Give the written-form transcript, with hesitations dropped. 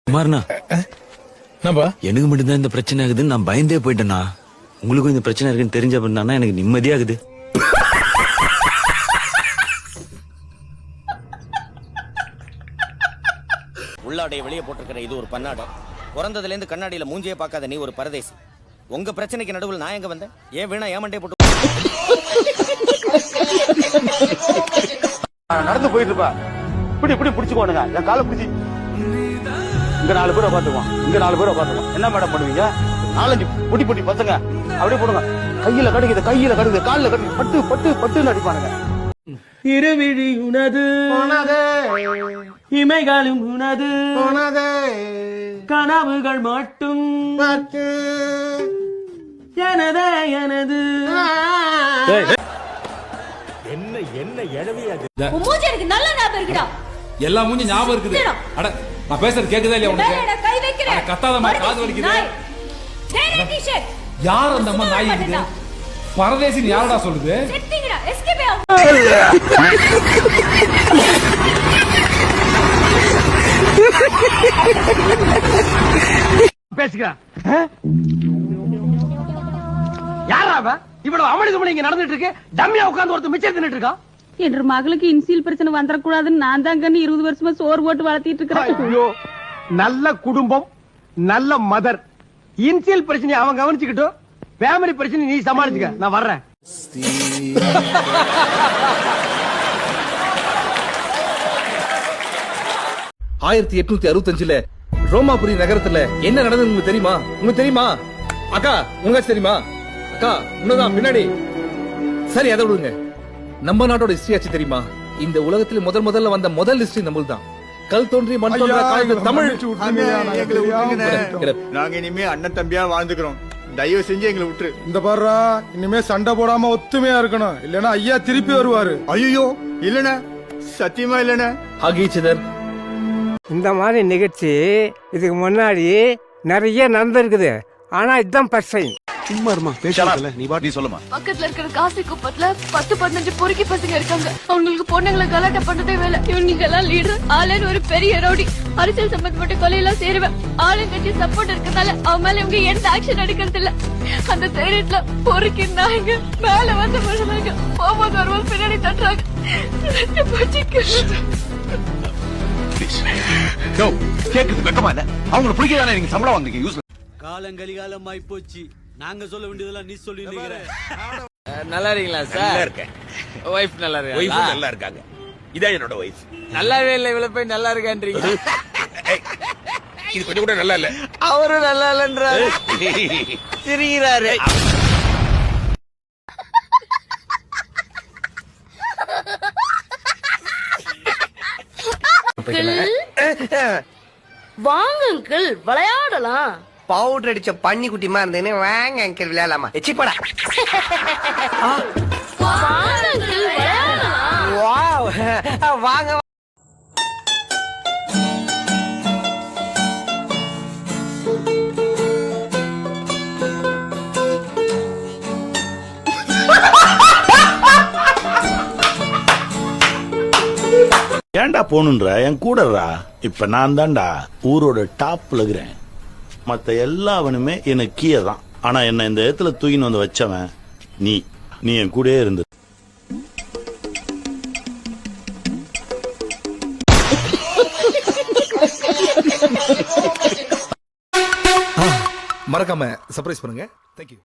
குமார்ண்ணா, எனக்கு மட்டும்தான் இந்த பிரச்சனை ஆகுதுன்னு நான் பயந்தே போயிட்டேன்னா. உங்களுக்கும் இந்த பிரச்சனை இருக்குன்னு தெரிஞ்ச அப்படின்னா எனக்கு நிம்மதியாகுது. உள்ளாடைய வெளியே போட்டிருக்கிற இது ஒரு பன்னாடை. பிறந்ததுல இருந்து கண்ணாடியில மூஞ்சியே பார்க்காத நீ ஒரு பரதேசி. உங்க பிரச்சனைக்கு நடுவில் நான் எங்க வந்தேன்? ஏன் வீணா ஏமண்டே போட்டு நடந்து போயிட்டு இருப்பா. இப்படி இப்படி பிடிச்சுக்கோனுங்க, என் காலை பிடிச்சி இங்க 4 பேரை பார்த்துக்குவோம், இங்க 4 பேரை பார்த்துக்குவோம். என்ன மேடம் பண்ணுவீங்க? 4-5 பொடி பொடி பசங்க அப்படியே போடுங்க. கையில கடிக்குது, காலில் கடிக்குது, பட்டு பட்டு பட்டு அடிப்பானுங்க. இருவிழி உனது இமைகளும் உனது கனவுகள் மட்டும் எனது எனது. என்ன எழவியாது நல்ல ஞாபகம் இருக்குடா. எல்லா மூஞ்சி ஞாபகம் இருக்குது. அட நான் பேசுறது கேக்குதா இல்லையா உனக்கு? கை வைக்கிறேன். கத்தாதமா காது வலிக்குது. யார் அந்த அம்மா நாய் இருக்குது? பரதேசின்னு யாரடா சொல்லுது? செட்டிங்கடா, எஸ்கேப் ஆ. பேசுங்க. யாரா அவன்? இவ்வளவு அமளிதுமளி இங்க நடந்துட்டு இருக்கு. டம்மியா உட்கார்ந்து ஒருத்தர் மிச்சம் தின்னுட்டு இருக்கான். என்ற மகளுக்கு இன்சியல் பிரச்சனை வந்துடக்கூடாதுன்னு நான் தான் 20 வருஷமா சோறு போட்டு வளர்த்திட்டு இருக்கிறேன். ஐயோ, நல்ல குடும்பம், நல்ல மதர். இன்சியல் பிரச்சனை அவன் கவனிச்சுக்கிட்டோம், ஃபேமிலி பிரச்சனை நீ சமாளிச்சுக்க. நான் வர்றேன். ரோமாபுரி நகரத்துல என்ன நடந்தது உங்களுக்கு தெரியுமா? உங்களுக்கு தெரியுமா அக்கா? உங்களுக்கு தெரியுமா அக்கா? உன்னதான் பின்னாடி. சரி, அதை விடுங்க. நம்ம நாட்டோட ஹிஸ்டரி ஆச்சு தெரியுமா? இந்த உலகத்துல முதல்ல வந்த முதல் ஹிஸ்டரி நம்மளுக்கு தான். கல் தோன்றி மண் தோன்ற காலத்துல தமிழ். நாங்க இனிமே அண்ணன் தம்பியா வாழ்ந்துக்கிறோம். தயவு செஞ்சு எங்களை விட்டுரு. இந்த பாருடா, இனிமே சண்டை போடாம ஒத்துமையா இருக்கணும், இல்லனா ஐயா திருப்பி வருவாரு. ஐயோ இல்லண்ணே, சத்தியமா இல்லண்ணே. ஆகிச்சதர். இந்த மாதிரி நிகழ்ச்சி இதுக்கு முன்னாடி நிறைய நடந்திருக்குது. ஆனா இதுதான் ஃபர்ஸ்ட் டைம். சும்மா இருமா, பேசல. நீ பாட்டி சொல்லுமா. பக்கத்துல இருக்கிற காசி குப்பத்துல 10-15 பொறுக்கி பசங்க இருக்காங்க. அவங்களுக்கு பொண்ணுங்களை கலாட்ட பண்ணதே வேலை. இவங்க எல்லாம் லீடர். ஆளன் ஒரு பெரிய ரவுடி. அரசியல் சம்பந்தப்பட்ட கொலையெல்லாம் சேருவேன். ஆளுங்கட்சி சப்போர்ட் இருக்கனால அவன் மேல இவங்க எந்த ஆக்ஷன் எடுக்கிறது இல்ல. அந்த தைரியத்துல பொறுக்கி நாங்க மேல வந்து விழுந்தாங்க. போகும்போது வருவோம் பின்னாடி தட்டுறாங்க. கேக்குது வெக்கமா இல்ல? அவங்களை பிடிக்கதானே நீங்க சம்பளம் வாங்குறீங்க? யூஸ் காலங்கலிகாலமாய் போச்சு. நாங்க சொல்ல வேண்டியதெல்லாம் நீ சொல்லி நல்லா இருக்கீங்களா சார்? நல்லா இருக்கேன். வைஃப் நல்லா இருக்கா? வைஃப் நல்லா இருக்காங்க. இதான் என்னோட வைஃப். நல்லாவே இல்ல, இவ்வளவு போய் நல்லா இருக்கான்றீங்க. இது கொஞ்சம் கூட நல்லா இல்ல. அவரும் நல்லா இல்லன்றாரு. சிரிக்கிறாரு. வாங்க அங்கிள், விளையாடலாம். பவுடர் அடிச்ச பன்னி குட்டிமா இருந்தேன்னு வாங்க அங்கிள் விளையாடலாமா? எச்சி போடா. வாங்க. ஏன்டா போனுன்ற என் கூடறா. இப்ப நான் தான்டா ஊரோட டாப்ல இருக்கிறேன். மத்த எல்லாவனுமே எனக்கு கீழே தான். ஆனா என்ன இந்த இடத்துல தூக்கின்னு வந்து வச்சவன் நீ என் கூடயே இருந்தது. மறக்காம சர்ப்ரைஸ் பண்ணுங்க. தேங்க்யூ.